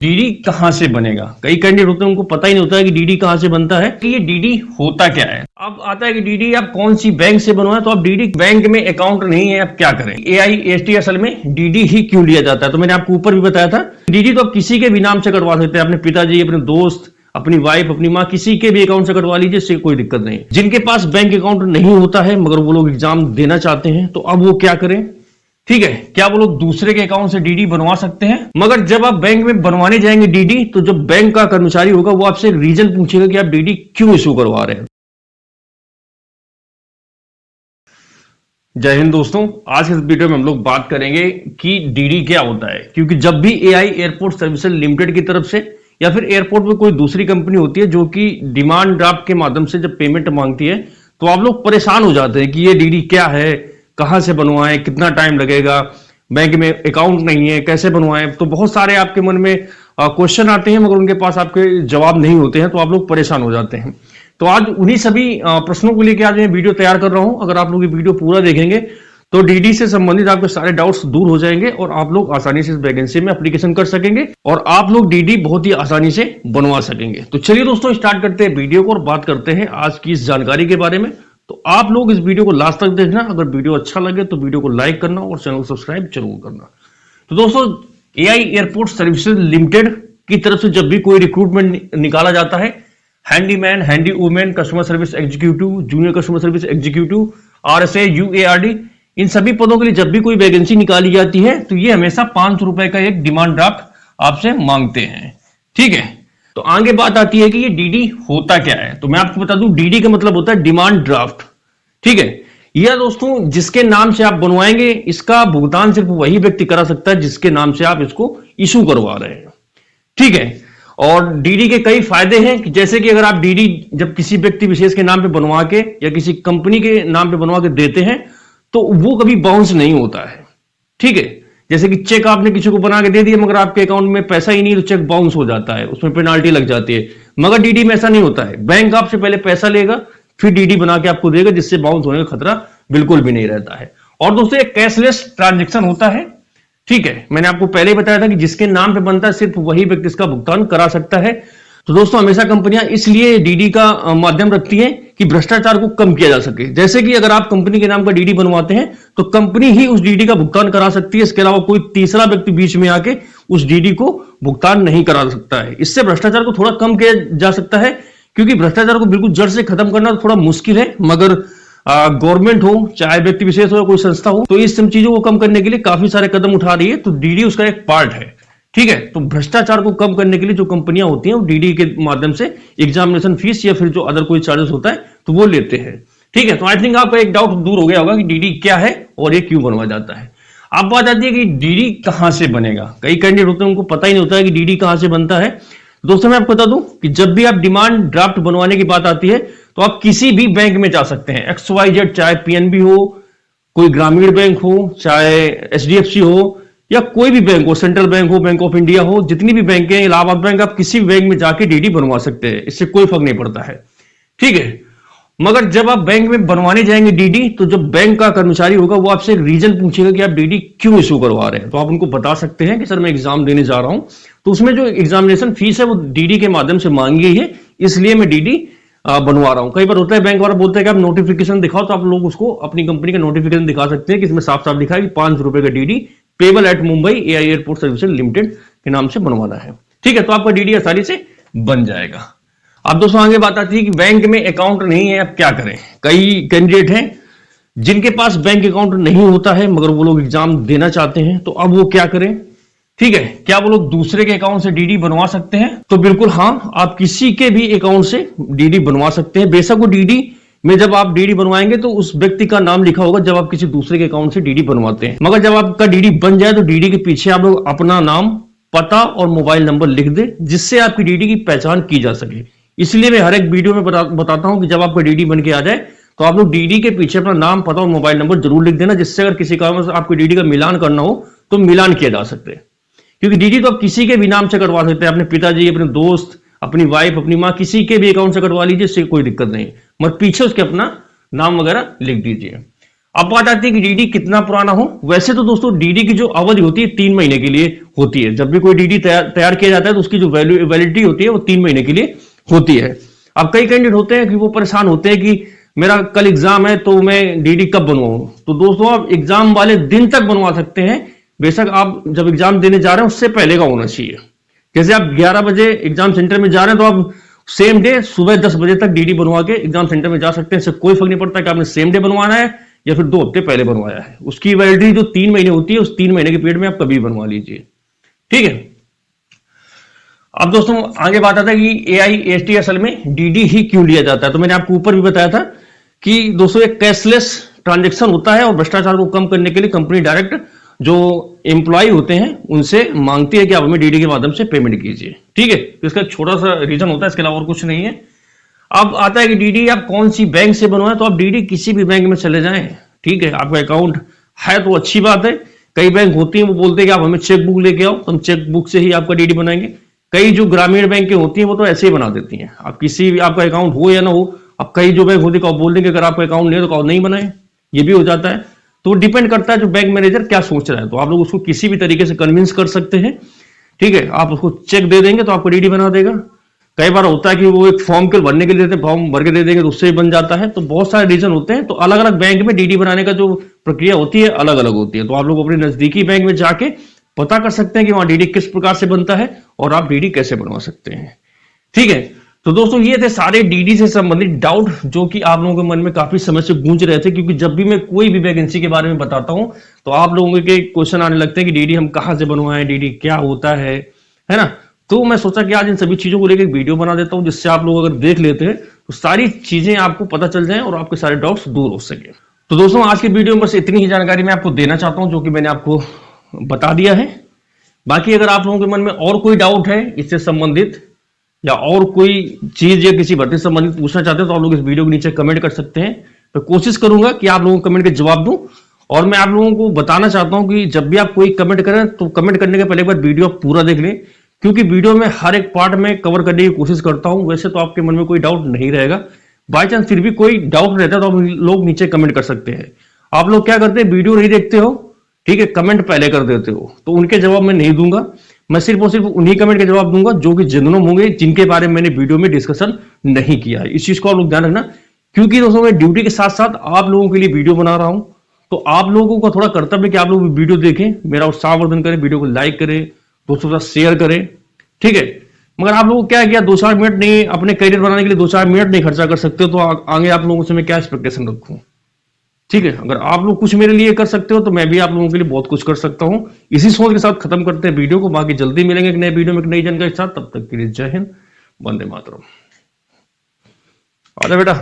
DD कहां से बनेगा? कई कैंडिडेट होते हैं उनको पता ही नहीं होता है कि डीडी कहां से बनता है कि ये डीडी होता क्या है। अब आता है कि डीडी आप कौन सी बैंक से बनवाएं, तो आप डीडी बैंक में अकाउंट नहीं है, आप क्या करें? AIST असल में डीडी ही क्यों लिया जाता है, तो मैंने आपको ऊपर भी बताया था। डीडी तो आप किसी के भी नाम से करवा सकते हैं, अपने पिताजी, अपने दोस्त, अपनी वाइफ, अपनी माँ, किसी के भी अकाउंट से करवा लीजिए, इससे कोई दिक्कत नहीं। जिनके पास बैंक अकाउंट नहीं होता है मगर वो लोग एग्जाम देना चाहते हैं, तो अब वो क्या करें? ठीक है, क्या वो लोग दूसरे के अकाउंट से डीडी बनवा सकते हैं? मगर जब आप बैंक में बनवाने जाएंगे डीडी, तो जो बैंक का कर्मचारी होगा वो आपसे एक रीजन पूछेगा कि आप डीडी क्यों इशू करवा रहे हैं। जय हिंद दोस्तों, आज के इस वीडियो में हम लोग बात करेंगे कि डीडी क्या होता है। क्योंकि जब भी AI एयरपोर्ट सर्विसेज लिमिटेड की तरफ से या फिर एयरपोर्ट में कोई दूसरी कंपनी होती है जो कि डिमांड ड्राफ्ट के माध्यम से जब पेमेंट मांगती है, तो आप लोग परेशान हो जाते हैं कि ये डीडी क्या है, कहां से बनवाएं, कितना टाइम लगेगा, बैंक में अकाउंट नहीं है, कैसे बनवाएं। तो बहुत सारे आपके मन में क्वेश्चन आते हैं मगर उनके पास आपके जवाब नहीं होते हैं, तो आप लोग परेशान हो जाते हैं। तो आज उन्हीं सभी प्रश्नों को लेकर आज मैं वीडियो तैयार कर रहा हूं। अगर आप लोग ये वीडियो पूरा देखेंगे तो डीडी से संबंधित आपके सारे डाउट्स दूर हो जाएंगे और आप लोग आसानी से इस वैकेंसी में एप्लीकेशन कर सकेंगे और आप लोग डीडी बहुत ही आसानी से बनवा सकेंगे। तो चलिए दोस्तों, स्टार्ट करते हैं वीडियो को और बात करते हैं आज की इस जानकारी के बारे में। तो आप लोग इस वीडियो को लास्ट तक देखना। अगर वीडियो अच्छा लगे तो वीडियो को लाइक करना और चैनल को सब्सक्राइब जरूर करना। तो दोस्तों, AI एयरपोर्ट सर्विसेज लिमिटेड की तरफ से जब भी कोई रिक्रूटमेंट निकाला जाता है, handyman, handy women, customer service executive, junior customer service executive, RSA, UARD, इन सभी पदों के लिए जब भी कोई वैकेंसी निकाली जाती है तो ये हमेशा 500 रुपए का एक डिमांड ड्राफ्ट आपसे मांगते हैं। ठीक है, तो आगे बात आती है कि ये डीडी होता क्या है। तो मैं आपको बता दूं, डीडी का मतलब होता है डिमांड ड्राफ्ट। ठीक है, यह दोस्तों जिसके नाम से आप बनवाएंगे, इसका भुगतान सिर्फ वही व्यक्ति करा सकता है जिसके नाम से आप इसको इशू करवा रहे हैं। ठीक है, और डीडी के कई फायदे हैं कि जैसे कि अगर आप डीडी जब किसी व्यक्ति विशेष के नाम पे बनवा के या किसी कंपनी के नाम पे बनवा के देते हैं तो वो कभी बाउंस नहीं होता है। ठीक है, जैसे कि चेक आपने किसी को बना के दे दिया मगर आपके अकाउंट में पैसा ही नहीं, तो चेक बाउंस हो जाता है, उसमें पेनाल्टी लग जाती है। मगर डीडी में ऐसा नहीं होता है। बैंक आपसे पहले पैसा लेगा फिर डीडी बना के आपको देगा, जिससे बाउंस होने का खतरा बिल्कुल भी नहीं रहता है। और दोस्तों, एक कैशलेस ट्रांजेक्शन होता है। ठीक है, मैंने आपको पहले ही बताया था कि जिसके नाम पे बनता है सिर्फ वही व्यक्ति इसका भुगतान करा सकता है। तो दोस्तों, हमेशा कंपनियां इसलिए डीडी का माध्यम रखती हैं कि भ्रष्टाचार को कम किया जा सके। जैसे कि अगर आप कंपनी के नाम का डीडी बनवाते हैं तो कंपनी ही उस डीडी का भुगतान करा सकती है, इसके अलावा कोई तीसरा व्यक्ति बीच में आके उस डीडी को भुगतान नहीं करा सकता है। इससे भ्रष्टाचार को थोड़ा कम किया जा सकता है, क्योंकि भ्रष्टाचार को बिल्कुल जड़ से खत्म करना थोड़ा मुश्किल है, मगर गवर्नमेंट हो चाहे व्यक्ति विशेष हो या कोई संस्था हो, तो इस सब चीजों को कम करने के लिए काफी सारे कदम उठा रही है। तो डीडी उसका एक पार्ट है। ठीक है, तो भ्रष्टाचार को कम करने के लिए जो कंपनियां होती हैं वो डीडी के माध्यम से एग्जामिनेशन फीस या फिर जो अदर कोई चार्जेस होता है तो वो लेते हैं। ठीक है, तो आई थिंक आपका एक डाउट दूर हो गया होगा कि डीडी क्या है और ये क्यों बनवाया जाता है। अब बात आती है कि डीडी कहां से बनेगा। कई कैंडिडेट होते हैं उनको पता ही नहीं होता है कि डीडी कहां से बनता है। दोस्तों, मैं आपको बता दूं कि जब भी आप डिमांड ड्राफ्ट बनवाने की बात आती है तो आप किसी भी बैंक में जा सकते हैं, XYZ, चाहे PNB हो, कोई ग्रामीण बैंक हो, चाहे HDFC हो या कोई भी बैंक हो, सेंट्रल बैंक हो, बैंक ऑफ इंडिया हो, जितनी भी बैंक है, इलाहाबाद बैंक, आप किसी भी बैंक में जाके डीडी बनवा सकते हैं, इससे कोई फर्क नहीं पड़ता है। ठीक है, मगर जब आप बैंक में बनवाने जाएंगे डीडी, तो जो बैंक का कर्मचारी होगा वो आपसे एक रीजन पूछेगा कि आप डीडी क्यों इशू करवा रहे हैं। तो आप उनको बता सकते हैं कि सर मैं एग्जाम देने जा रहा हूं, तो उसमें जो एग्जामिनेशन फीस है वो डीडी के माध्यम से मांगी गई है, इसलिए मैं डीडी बनवा रहा हूं। कई बार होता है बैंक वाला बोलता है कि आप नोटिफिकेशन दिखाओ, तो आप लोग उसको अपनी कंपनी का नोटिफिकेशन दिखा सकते हैं कि इसमें साफ साफ लिखा है कि 500 रुपए का DD payable eight Mumbai AI airport services limited के नाम से बनवाना है। ठीक है, तो आपका डीडी आसानी से बन जाएगा। अब दोस्तों, आगे बात आती है कि बैंक में अकाउंट नहीं है, अब क्या करें। कई कैंडिडेट हैं जिनके पास बैंक अकाउंट नहीं होता है मगर वो लोग एग्जाम देना चाहते हैं, तो अब वो क्या करें। ठीक है, क्या वो लोग दूसरे के अकाउंट से डीडी बनवा सकते हैं? तो बिल्कुल हाँ, आप किसी के भी अकाउंट से डीडी बनवा सकते हैं। बेशक वो डीडी में जब आप डीडी बनवाएंगे तो उस व्यक्ति का नाम लिखा होगा जब आप किसी दूसरे के अकाउंट से डीडी बनवाते हैं, मगर जब आपका डीडी बन जाए तो डीडी के पीछे आप लोग अपना नाम, पता और मोबाइल नंबर लिख दें, जिससे आपकी डीडी की पहचान की जा सके। इसलिए मैं हर एक वीडियो में बताता हूं कि जब आपका डीडी बन के आ जाए तो आप लोग डीडी के पीछे अपना नाम, पता और मोबाइल नंबर जरूर लिख देना, जिससे अगर किसी कारण से आपकी डीडी का मिलान करना हो तो मिलान किया जा सकते हैं। क्योंकि डीडी तो आप किसी के भी नाम से करवा सकते हैं, अपने पिताजी, अपने दोस्त, अपनी वाइफ, अपनी माँ, किसी के भी अकाउंट से करवा लीजिए, इससे कोई दिक्कत नहीं, मगर पीछे उसके अपना नाम वगैरह लिख दीजिए। अब बात आती है कि डीडी कितना पुराना हो। वैसे तो दोस्तों डीडी की जो अवधि होती है 3 महीने के लिए होती है। जब भी कोई डीडी तैयार किया जाता है तो उसकी जो वैलिडिटी होती है वो 3 महीने के लिए होती है। अब कई कैंडिडेट होते हैं कि वो परेशान होते हैं कि मेरा कल एग्जाम है तो मैं डीडी कब बनवाऊं। तो दोस्तों आप एग्जाम वाले दिन तक बनवा सकते हैं, बेशक आप जब एग्जाम देने जा रहे हैं उससे पहले का होना चाहिए। जैसे आप 11 बजे एग्जाम सेंटर में जा रहे हैं तो आप सेम डे सुबह 10 बजे तक डीडी बनवा के एग्जाम सेंटर में जा सकते हैं। इससे कोई फर्क नहीं पड़ता कि आपने सेम डे बनवाना है या फिर 2 हफ्ते पहले बनवाया है। उसकी वैलिडिटी जो 3 महीने होती है उस 3 महीने के पीरियड में आप कभी बनवा लीजिए, ठीक है। अब दोस्तों आगे बात आता है कि AIST असल में डीडी ही क्यों लिया जाता है। तो मैंने आपको ऊपर भी बताया था कि दोस्तों एक कैशलेस ट्रांजेक्शन होता है और भ्रष्टाचार को कम करने के लिए कंपनी डायरेक्ट जो एम्प्लॉय होते हैं उनसे मांगती है कि आप हमें डीडी के माध्यम से पेमेंट कीजिए, ठीक है। तो इसका एक छोटा सा रीजन होता है, इसके अलावा और कुछ नहीं है। अब आता है कि डीडी आप कौन सी बैंक से बनवाएं। तो आप डीडी किसी भी बैंक में चले जाएं, ठीक है। आपका अकाउंट है तो अच्छी बात है। कई बैंक होती हैं वो बोलते हैं कि आप हमें चेक बुक लेके आओ, तो हम चेक बुक से ही आपका डीडी बनाएंगे। कई जो ग्रामीण बैंकें होती हैं वो तो ऐसे ही बना देती हैं। आप किसी भी आपका अकाउंट हो या ना हो, अब कई जो बैंक होती है बोल देंगे अगर आपका अकाउंट नहीं है तो अकाउंट नहीं बनाए, ये भी हो जाता है। तो डिपेंड करता है जो बैंक मैनेजर क्या सोच रहा है। तो आप लोग उसको किसी भी तरीके से कन्विंस कर सकते हैं, ठीक है। आप उसको चेक दे देंगे तो आपको डीडी बना देगा। कई बार होता है कि वो एक फॉर्म के भरने के लिए देते हैं, फॉर्म भर के दे देंगे तो उससे ही बन जाता है। तो बहुत सारे रीजन होते हैं। तो अलग अलग बैंक में डीडी बनाने का जो प्रक्रिया होती है अलग अलग होती है। तो आप लोग अपने नजदीकी बैंक में जाके पता कर सकते हैं कि वहां डीडी किस प्रकार से बनता है और आप डीडी कैसे बनवा सकते हैं, ठीक है। तो दोस्तों ये थे सारे डीडी से संबंधित डाउट जो कि आप लोगों के मन में काफी समय से गूंज रहे थे। क्योंकि जब भी मैं कोई भी वैकेंसी के बारे में बताता हूं तो आप लोगों के क्वेश्चन आने लगते हैं कि डीडी हम कहां से बनवाएं, डीडी क्या होता है ना। तो मैं सोचा कि आज इन सभी चीजों को लेकर एक वीडियो बना देता हूं, जिससे आप लोग अगर देख लेते हैं तो सारी चीजें आपको पता चल जाएं और आपके सारे डाउट्स दूर हो सके। तो दोस्तों आज की वीडियो में बस इतनी ही जानकारी मैं आपको देना चाहता हूं जो कि मैंने आपको बता दिया है। बाकी अगर आप लोगों के मन में और कोई डाउट है इससे संबंधित या और कोई चीज या किसी भर्ती से संबंधित पूछना चाहते हैं तो आप लोग इस वीडियो के नीचे कमेंट कर सकते हैं। मैं कोशिश करूंगा कि आप लोगों को कमेंट के जवाब दूं। और मैं आप लोगों को बताना चाहता हूं कि जब भी आप कोई कमेंट करें तो कमेंट करने के पहले एक बार वीडियो आप पूरा देख लें, क्योंकि वीडियो में हर एक पार्ट में कवर करने की कोशिश करता हूं। वैसे तो आपके मन में कोई डाउट नहीं रहेगा, बाई चांस फिर भी कोई डाउट रहता है तो आप लोग नीचे कमेंट कर सकते हैं। आप लोग क्या करते हैं, वीडियो नहीं देखते हो, ठीक है, कमेंट पहले कर देते हो, तो उनके जवाब मैं नहीं दूंगा। मैं सिर्फ और सिर्फ उन्हीं कमेंट के जवाब दूंगा जो कि जेन्युइन होंगे, जिनके बारे में मैंने वीडियो में डिस्कशन नहीं किया है। इस चीज को आप लोग ध्यान रखना, क्योंकि दोस्तों मैं ड्यूटी के साथ साथ आप लोगों के लिए वीडियो बना रहा हूं। तो आप लोगों का थोड़ा कर्तव्य कि आप लोग वीडियो देखें, मेरा उत्साहवर्धन करें, वीडियो को लाइक करें, दोस्तों के साथ शेयर करें, ठीक है। मगर आप लोगों को क्या किया, 2-4 मिनट नहीं, अपने करियर बनाने के लिए 2-4 मिनट नहीं खर्चा कर सकते हो तो आगे आप लोगों से मैं क्या एक्सपेक्टेशन रखूं, ठीक है। अगर आप लोग कुछ मेरे लिए कर सकते हो तो मैं भी आप लोगों के लिए बहुत कुछ कर सकता हूं। इसी सोच के साथ खत्म करते हैं वीडियो को। बाकी जल्दी मिलेंगे एक नए वीडियो में एक नई जानकारी के साथ। तब तक के लिए जय हिंद, वंदे मातरम। आजा बेटा।